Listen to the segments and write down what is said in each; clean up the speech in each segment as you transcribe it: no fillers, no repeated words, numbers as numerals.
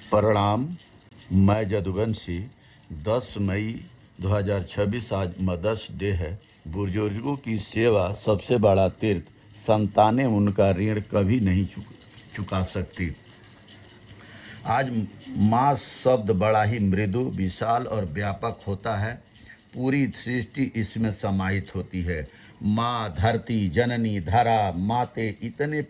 प्रणाम। मैं जदुवंशी। 10 मई 2026 आज मदर्स डे है। बुजुर्गों की सेवा सबसे बड़ा तीर्थ। संतानें उनका ऋण कभी नहीं चुका सकती। आज माँ शब्द बड़ा ही मृदु, विशाल और व्यापक होता है। पूरी सृष्टि इसमें समाहित होती है। माँ, धरती, जननी, धरा, माते इतने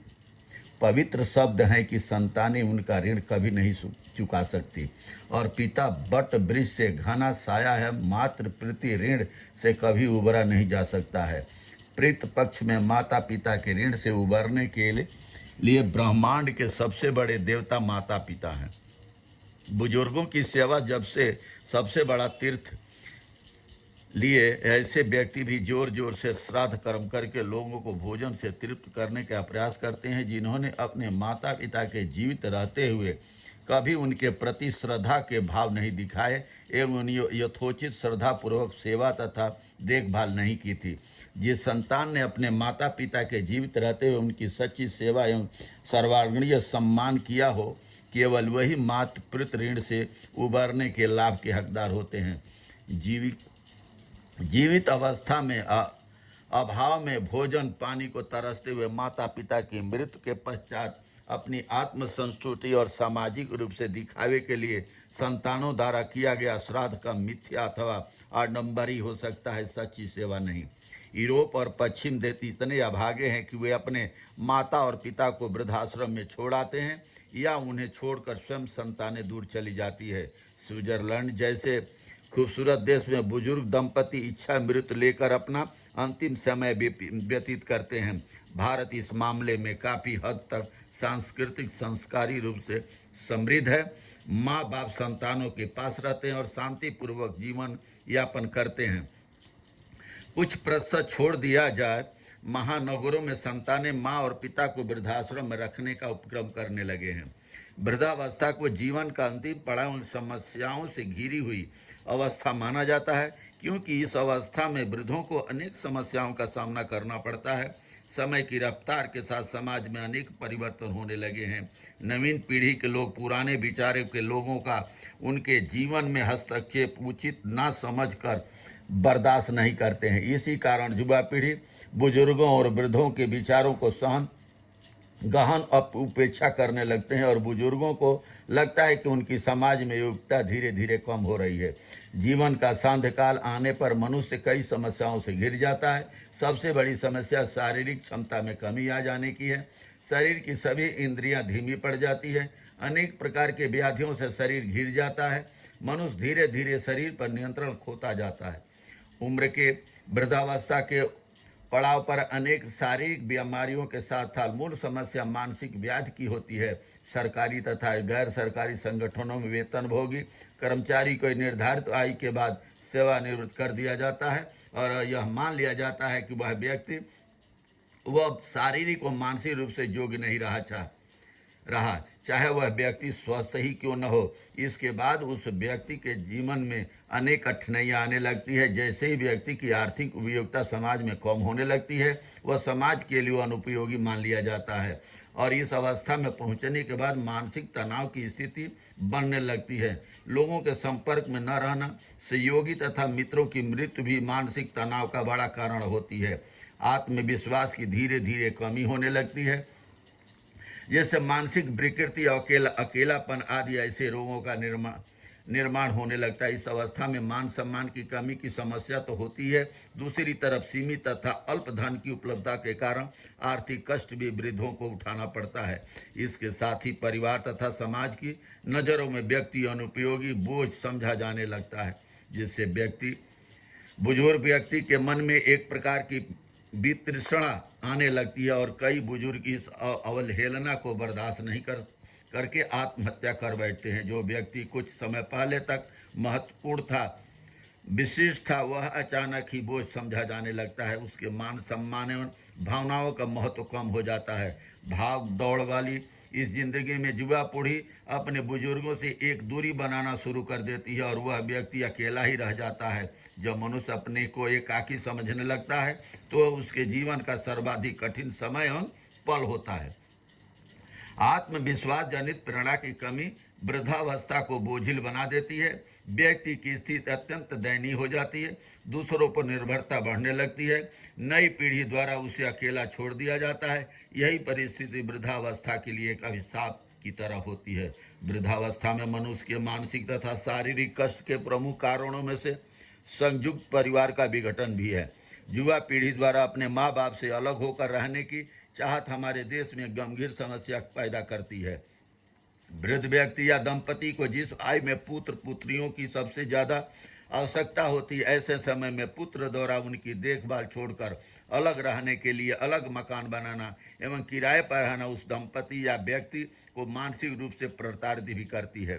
पवित्र शब्द हैं कि संतानें उनका ऋण कभी नहीं चुका सकती। और पिता बट वृक्ष से घना साया है, मात्र प्रीति ऋण से कभी उबरा नहीं जा सकता है। प्रीत पक्ष में माता पिता के ऋण से उबरने के लिए ब्रह्मांड के सबसे बड़े देवता माता पिता हैं। बुजुर्गों की सेवा जब से सबसे बड़ा तीर्थ लिए ऐसे व्यक्ति भी जोर जोर से श्राद्ध कर्म करके लोगों को भोजन से तृप्त करने का प्रयास करते हैं, जिन्होंने अपने माता पिता के जीवित रहते हुए कभी उनके प्रति श्रद्धा के भाव नहीं दिखाए एवं यथोचित श्रद्धा पूर्वक सेवा तथा देखभाल नहीं की थी। जिस संतान ने अपने माता पिता के जीवित रहते हुए उनकी सच्ची सेवा एवं सर्वांगीण सम्मान किया हो, केवल वही मातृ ऋण से उबरने के लाभ के हकदार होते हैं। जीवित अवस्था में अभाव में भोजन पानी को तरसते हुए माता पिता की मृत्यु के पश्चात अपनी आत्म संस्तुति और सामाजिक रूप से दिखावे के लिए संतानों द्वारा किया गया श्राद्ध का मिथ्या अथवा आडंबरी हो सकता है, सच्ची सेवा नहीं। यूरोप और पश्चिम देश इतने अभागे हैं कि वे अपने माता और पिता को वृद्धाश्रम में छोड़ आते हैं या उन्हें छोड़कर स्वयं संतानें दूर चली जाती है। स्विट्जरलैंड जैसे खूबसूरत देश में बुजुर्ग दंपति इच्छा मृत्यु लेकर अपना अंतिम समय व्यतीत करते हैं। भारत इस मामले में काफ़ी हद तक सांस्कृतिक संस्कारी रूप से समृद्ध है। माँ बाप संतानों के पास रहते हैं और शांतिपूर्वक जीवन यापन करते हैं। कुछ प्रतिशत छोड़ दिया जाए, महानगरों में संतानें माँ और पिता को वृद्धाश्रम में रखने का उपक्रम करने लगे हैं। वृद्धावस्था को जीवन का अंतिम पड़ाव उन समस्याओं से घिरी हुई अवस्था माना जाता है, क्योंकि इस अवस्था में वृद्धों को अनेक समस्याओं का सामना करना पड़ता है। समय की रफ्तार के साथ समाज में अनेक परिवर्तन होने लगे हैं। नवीन पीढ़ी के लोग पुराने विचारों के लोगों का उनके जीवन में हस्तक्षेप उचित ना समझकर बर्दाश्त नहीं करते हैं। इसी कारण युवा पीढ़ी बुजुर्गों और वृद्धों के विचारों को गहन उपेक्षा करने लगते हैं और बुजुर्गों को लगता है कि उनकी समाज में योग्यता धीरे धीरे कम हो रही है। जीवन का सांध्यकाल आने पर मनुष्य कई समस्याओं से घिर जाता है। सबसे बड़ी समस्या शारीरिक क्षमता में कमी आ जाने की है। शरीर की सभी इंद्रियां धीमी पड़ जाती है। अनेक प्रकार के व्याधियों से शरीर घिर जाता है। मनुष्य धीरे धीरे शरीर पर नियंत्रण खोता जाता है। उम्र के वृद्धावस्था के पड़ाव पर अनेक शारीरिक बीमारियों के साथ साथ मूल समस्या मानसिक व्याधि की होती है। सरकारी तथा गैर सरकारी संगठनों में वेतनभोगी कर्मचारी को निर्धारित आयु के बाद सेवानिवृत्त कर दिया जाता है और यह मान लिया जाता है कि वह शारीरिक और मानसिक रूप से योग्य नहीं रहा, चाहे वह व्यक्ति स्वस्थ ही क्यों न हो। इसके बाद उस व्यक्ति के जीवन में अनेक कठिनाइयाँ आने लगती है। जैसे ही व्यक्ति की आर्थिक उपयोगिता समाज में कम होने लगती है, वह समाज के लिए अनुपयोगी मान लिया जाता है और इस अवस्था में पहुंचने के बाद मानसिक तनाव की स्थिति बनने लगती है। लोगों के संपर्क में न रहना, सहयोगी तथा मित्रों की मृत्यु भी मानसिक तनाव का बड़ा कारण होती है। आत्मविश्वास की धीरे धीरे कमी होने लगती है, जैसे मानसिक विकृति और अकेलापन आदि ऐसे रोगों का निर्माण होने लगता है। इस अवस्था में मान सम्मान की कमी की समस्या तो होती है, दूसरी तरफ सीमित तथा अल्प धन की उपलब्धता के कारण आर्थिक कष्ट भी वृद्धों को उठाना पड़ता है। इसके साथ ही परिवार तथा समाज की नज़रों में व्यक्ति अनुपयोगी बोझ समझा जाने लगता है, जिससे बुजुर्ग व्यक्ति के मन में एक प्रकार की वितृष्णा आने लगती है और कई बुजुर्ग इस अवहेलना को बर्दाश्त नहीं करके आत्महत्या कर बैठते हैं। जो व्यक्ति कुछ समय पहले तक महत्वपूर्ण था, विशिष्ट था, वह अचानक ही बोझ समझा जाने लगता है। उसके मान सम्मान एवं भावनाओं का महत्व कम हो जाता है। भाग दौड़ वाली इस जिंदगी में युवा पीढ़ी अपने बुजुर्गों से एक दूरी बनाना शुरू कर देती है और वह व्यक्ति अकेला ही रह जाता है। जब मनुष्य अपने को एकाकी समझने लगता है तो उसके जीवन का सर्वाधिक कठिन समय एवं पल होता है। आत्मविश्वास जनित प्रेरणा की कमी वृद्धावस्था को बोझिल बना देती है। व्यक्ति की स्थिति अत्यंत दयनीय हो जाती है, दूसरों पर निर्भरता बढ़ने लगती है, नई पीढ़ी द्वारा उसे अकेला छोड़ दिया जाता है। यही परिस्थिति वृद्धावस्था के लिए एक अभिशाप की तरह होती है। वृद्धावस्था में मनुष्य के मानसिक तथा शारीरिक कष्ट के प्रमुख कारणों में से संयुक्त परिवार का विघटन भी है। युवा पीढ़ी द्वारा अपने माँ बाप से अलग होकर रहने की चाहत हमारे देश में गंभीर समस्या पैदा करती है। वृद्ध व्यक्ति या दंपति को जिस आयु में पुत्र पुत्रियों की सबसे ज्यादा आवश्यकता होती है, ऐसे समय में पुत्र द्वारा उनकी देखभाल छोड़कर अलग रहने के लिए अलग मकान बनाना एवं किराए पर रहना उस दंपति या व्यक्ति को मानसिक रूप से प्रताड़ित भी करती है।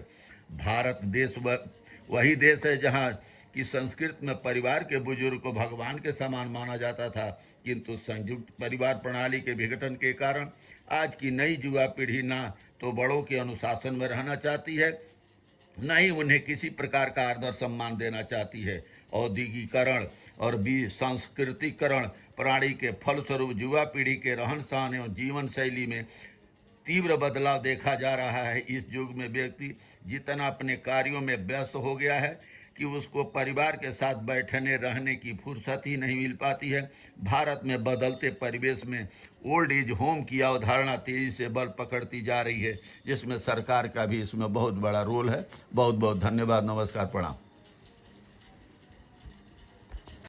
भारत देश वही देश है जहाँ की संस्कृति में परिवार के बुजुर्ग को भगवान के समान माना जाता था, किंतु संयुक्त परिवार प्रणाली के विघटन के कारण आज की नई युवा पीढ़ी ना तो बड़ों के अनुशासन में रहना चाहती है, न ही उन्हें किसी प्रकार का आदर सम्मान देना चाहती है। औद्योगिकरण और संस्कृतिकरण प्रणाली के फलस्वरूप युवा पीढ़ी के रहन सहन एवं जीवन शैली में तीव्र बदलाव देखा जा रहा है। इस युग में व्यक्ति जितना अपने कार्यों में व्यस्त हो गया है कि उसको परिवार के साथ बैठने रहने की फुर्सत ही नहीं मिल पाती है। भारत में बदलते परिवेश में ओल्ड एज होम की अवधारणा तेजी से बल पकड़ती जा रही है, जिसमें सरकार का भी इसमें बहुत बड़ा रोल है। बहुत बहुत धन्यवाद। नमस्कार, प्रणाम।